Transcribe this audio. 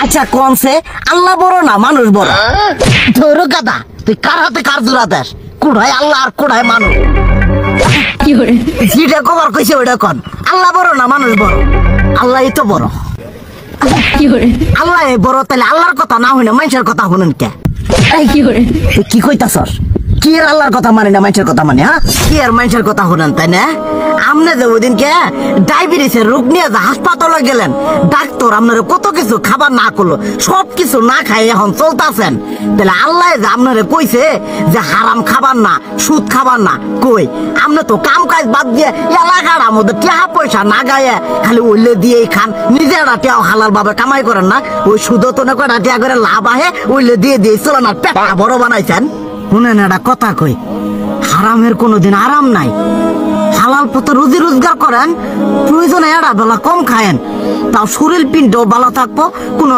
আচ্ছা কোনছে আল্লাহ বড় না মানুষ বড়? ধরো গাদা, তুই কার হাতে কার জোড়া দেশ? কুড়াই আল্লাহ আর কুড়াই মানুষ। যেটা কবার কইছে ওইটা কন। আল্লাহ বড় না মানুষ বড়? আল্লাহই তো বড়। আল্লাহ বড়, তাহলে আল্লাহর কথা না হইনা মানুষের কথা শুনেন কে? তুই কি কইতাছস? কি এর আল্লাহর কথা মানে না মানুষের কথা মানে? হ্যাঁ, কি আর মানুষের কথা শুনেন তাই না? আমনে যে ওই দিনকে ডায়াবেটিসের রোগ নিয়ে যে হাসপাতালে গেলেন, ডাক্তার আপনার কত কিছু খাবার না করলো, সব কিছু না খাই এখন চলতেছেন, তাহলে আল্লাহ যে আপনারে কইছে যে হারাম খাবার না, সুদ খাবার না, কই আপনি তো কাম কাজ বাদ দিয়ে এলাকার মধ্যে টাকা পয়সা না গায়ে খালি ওইলে দিয়েই খান, নিজেরা টিয়াও হালাল ভাবে কামাই করেন না, ওই সুদ তো না কয়টা টিয়া করে লাভ আহে ওইলে দিয়ে দিয়ে চলে না, পেট বড় বানাইছেন। শুনেন একটা কথা কই, হারামের কোনোদিন আরাম নাই। হালাল পথে রুজি রোজগার করেন, প্রয়োজনে এড়া বেলা কম খায়েন, তাও শরীর পিণ্ড ভালো থাকবো, কোনো